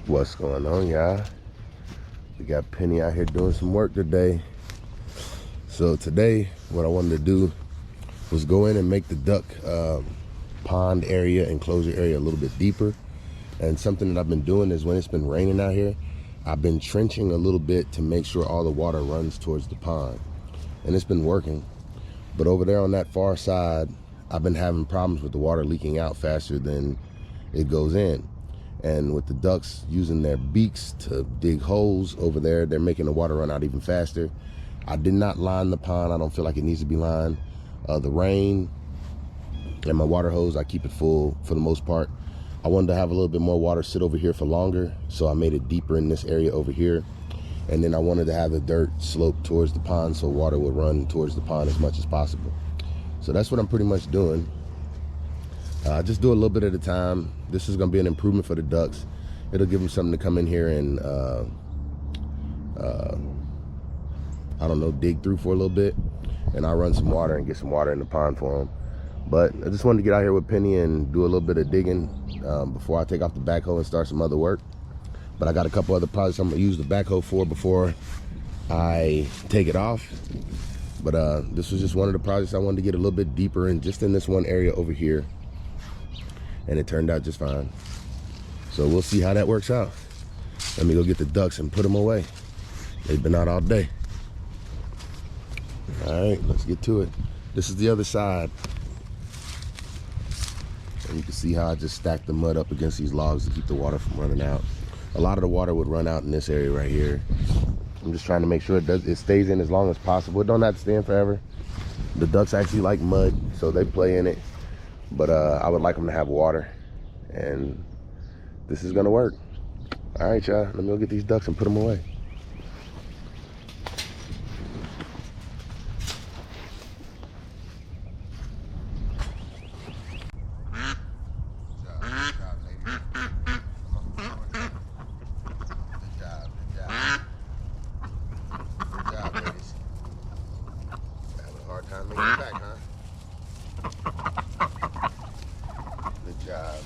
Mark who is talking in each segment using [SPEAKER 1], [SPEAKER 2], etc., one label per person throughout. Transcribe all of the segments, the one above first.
[SPEAKER 1] What's going on, y'all? We got Penny out here doing some work today. So today, what I wanted to do was go in and make the duck pond area, enclosure area a little bit deeper. And something that I've been doing is when it's been raining out here, I've been trenching a little bit to make sure all the water runs towards the pond. And it's been working. But over there on that far side, I've been having problems with the water leaking out faster than it goes in. And with the ducks using their beaks to dig holes over there, they're making the water run out even faster. I did not line the pond. I don't feel like it needs to be lined. The rain and my water hose, I keep it full for the most part. I wanted to have a little bit more water sit over here for longer, so I made it deeper in this area over here. And then I wanted to have the dirt slope towards the pond so water would run towards the pond as much as possible. So that's what I'm pretty much doing. Just do a little bit at a time. This is going to be an improvement for the ducks. It'll give them something to come in here and, I don't know, dig through for a little bit. And I'll run some water and get some water in the pond for them. But I just wanted to get out here with Penny and do a little bit of digging before I take off the backhoe and start some other work. But I got a couple other projects I'm going to use the backhoe for before I take it off. But this was just one of the projects I wanted to get a little bit deeper in, just in this one area over here. And it turned out just fine. So we'll see how that works out. Let me go get the ducks and put them away. They've been out all day. All right, let's get to it. This is the other side. And you can see how I just stacked the mud up against these logs to keep the water from running out. A lot of the water would run out in this area right here. I'm just trying to make sure it stays in as long as possible. It don't have to stay in forever. The ducks actually like mud, so they play in it. But I would like them to have water, and this is gonna work. All right, y'all, let me go get these ducks and put them away.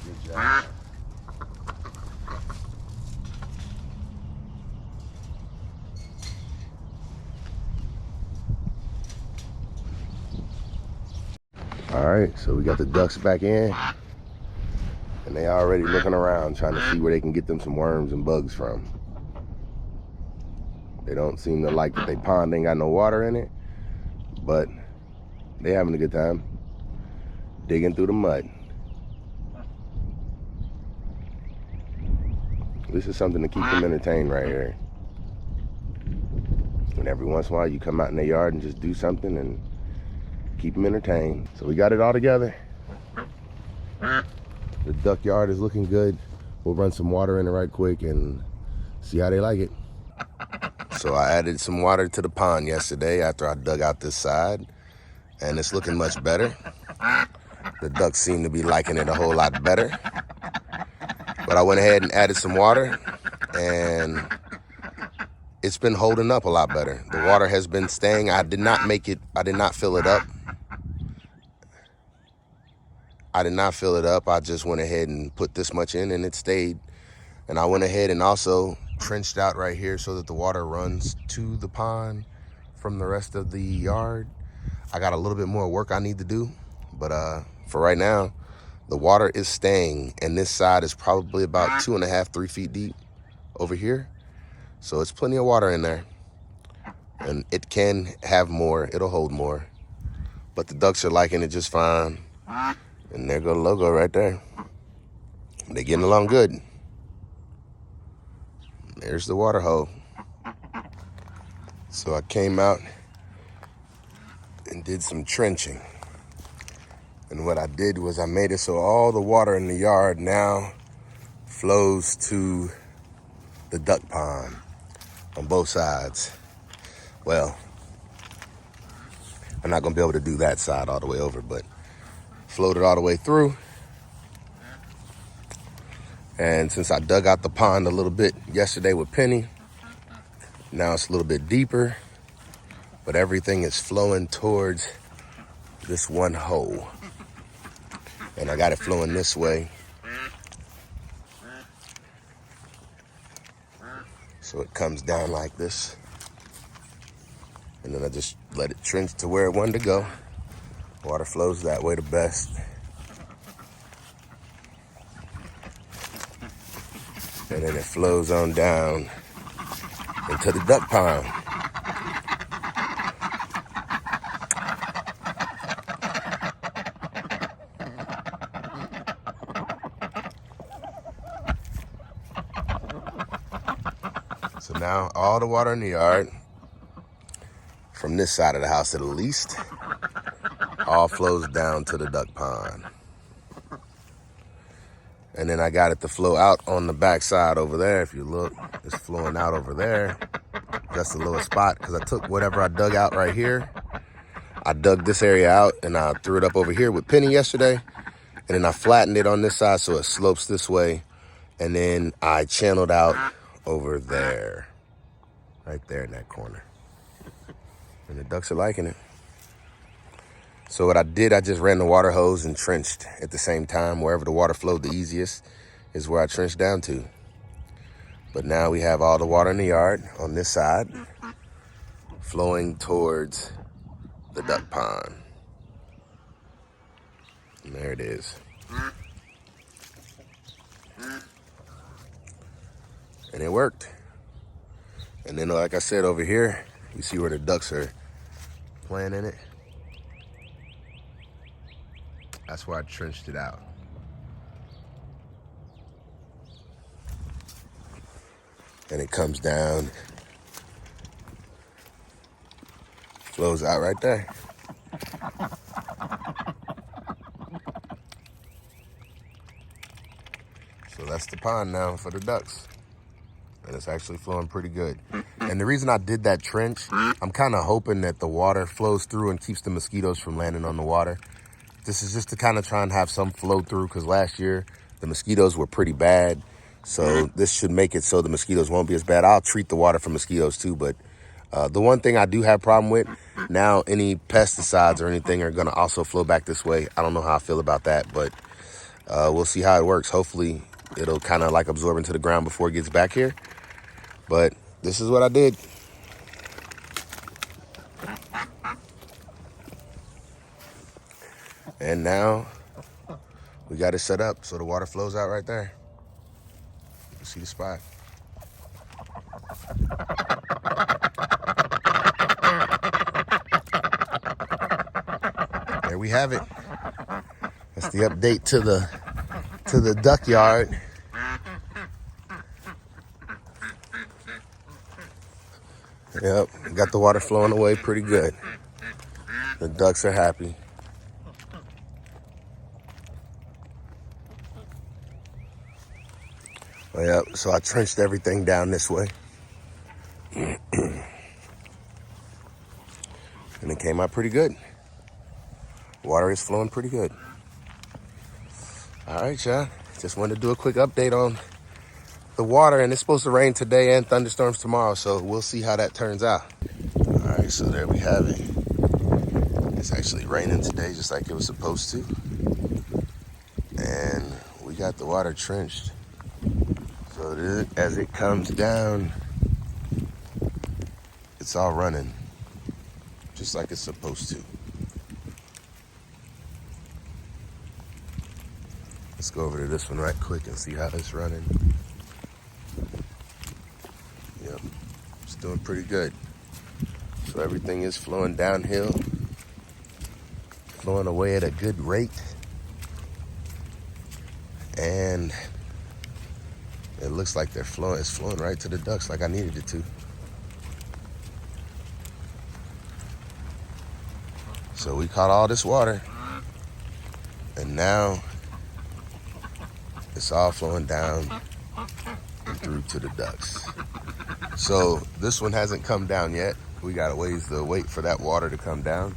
[SPEAKER 1] Good job. All right, so we got the ducks back in, and they already looking around trying to see where they can get them some worms and bugs from. They don't seem to like that they pond ain't got no water in it, but they having a good time digging through the mud. This is something to keep them entertained right here. And every once in a while you come out in the yard and just do something and keep them entertained. So we got it all together. The duck yard is looking good. We'll run some water in it right quick and see how they like it. So I added some water to the pond yesterday after I dug out this side, and it's looking much better. The ducks seem to be liking it a whole lot better. But I went ahead and added some water, and it's been holding up a lot better. The water has been staying. I did not fill it up. I did not fill it up. I just went ahead and put this much in and it stayed. And I went ahead and also trenched out right here so that the water runs to the pond from the rest of the yard. I got a little bit more work I need to do, but for right now, the water is staying, and this side is probably about 2.5, 3 feet deep over here. So it's plenty of water in there, and it can have more. It'll hold more, but the ducks are liking it just fine. And there go the logo right there. They're getting along good. There's the water hole. So I came out and did some trenching. And what I did was I made it so all the water in the yard now flows to the duck pond on both sides. Well, I'm not gonna be able to do that side all the way over, but flowed it all the way through. And since I dug out the pond a little bit yesterday with Penny, now it's a little bit deeper, but everything is flowing towards this one hole. And I got it flowing this way. So it comes down like this. And then I just let it trench to where it wanted to go. Water flows that way the best. And then it flows on down into the duck pond. So now all the water in the yard, from this side of the house at least, all flows down to the duck pond. And then I got it to flow out on the back side over there. If you look, it's flowing out over there. That's the lowest spot because I took whatever I dug out right here. I dug this area out and I threw it up over here with Penny yesterday. And then I flattened it on this side so it slopes this way. And then I channeled out over there, right there in that corner. And the ducks are liking it. So what I did, I just ran the water hose and trenched at the same time. Wherever the water flowed the easiest is where I trenched down to. But now we have all the water in the yard on this side flowing towards the duck pond. And there it is. And it worked. And then like I said over here, you see where the ducks are playing in it. That's where I trenched it out. And it comes down, flows out right there. So that's the pond now for the ducks. And it's actually flowing pretty good. And the reason I did that trench, I'm kind of hoping that the water flows through and keeps the mosquitoes from landing on the water. This is just to kind of try and have some flow through because last year the mosquitoes were pretty bad. So this should make it so the mosquitoes won't be as bad. I'll treat the water for mosquitoes too, but the one thing I do have a problem with, now any pesticides or anything are going to also flow back this way. I don't know how I feel about that, but we'll see how it works. Hopefully it'll kind of like absorb into the ground before it gets back here. But this is what I did. And now we got it set up so the water flows out right there. You can see the spot. There we have it. That's the update to the duck yard. Yep, got the water flowing away pretty good. The ducks are happy. Oh, yep, so I trenched everything down this way. And it came out pretty good. Water is flowing pretty good. All right, y'all. Just wanted to do a quick update on the water, and it's supposed to rain today and thunderstorms tomorrow, so we'll see how that turns out. All right, so there we have it. It's actually raining today just like it was supposed to. And we got the water trenched. So as it comes down, it's all running just like it's supposed to. Let's go over to this one right quick and see how it's running. Yep, it's doing pretty good. So everything is flowing downhill, flowing away at a good rate. And it looks like it's flowing right to the ducks like I needed it to. So we caught all this water, and now it's all flowing down and through to the ducks. So this one hasn't come down yet. We got a ways to wait for that water to come down.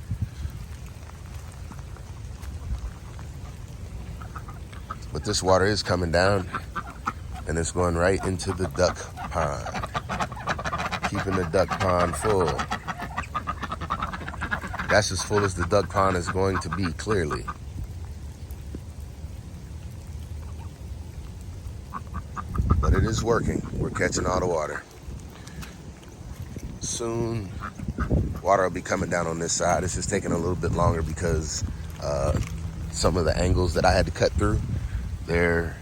[SPEAKER 1] But this water is coming down, and it's going right into the duck pond, keeping the duck pond full. That's as full as the duck pond is going to be, clearly. But it is working. We're catching all the water. Soon, water will be coming down on this side. It's just taking a little bit longer because some of the angles that I had to cut through, they're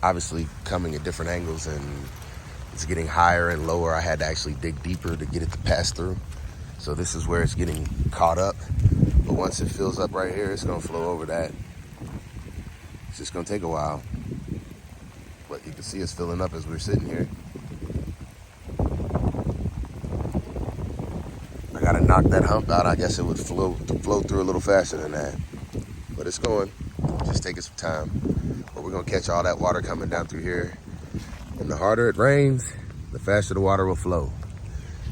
[SPEAKER 1] obviously coming at different angles, and it's getting higher and lower. I had to actually dig deeper to get it to pass through. So this is where it's getting caught up. But once it fills up right here, it's gonna flow over that. It's just gonna take a while. But you can see it's filling up as we're sitting here. I gotta knock that hump out. I guess it would flow through a little faster than that. But it's going, just taking some time. But we're gonna catch all that water coming down through here. And the harder it rains, the faster the water will flow.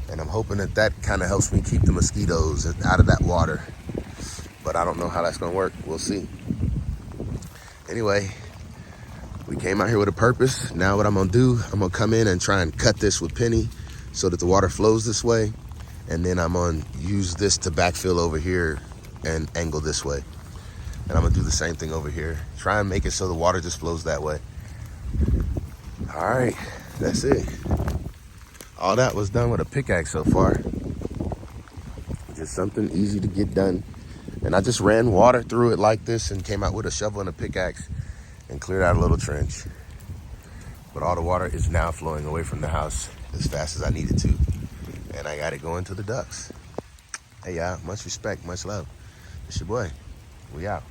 [SPEAKER 1] And I'm hoping that that kind of helps me keep the mosquitoes out of that water. But I don't know how that's gonna work. We'll see. Anyway, we came out here with a purpose. Now what I'm gonna do, I'm gonna come in and try and cut this with Penny so that the water flows this way. And then I'm gonna use this to backfill over here and angle this way. And I'm gonna do the same thing over here. Try and make it so the water just flows that way. All right, that's it. All that was done with a pickaxe so far. Just something easy to get done. And I just ran water through it like this and came out with a shovel and a pickaxe and cleared out a little trench. But all the water is now flowing away from the house as fast as I needed to. And I got it going to the ducks. Hey y'all, much respect, much love. It's your boy. We out.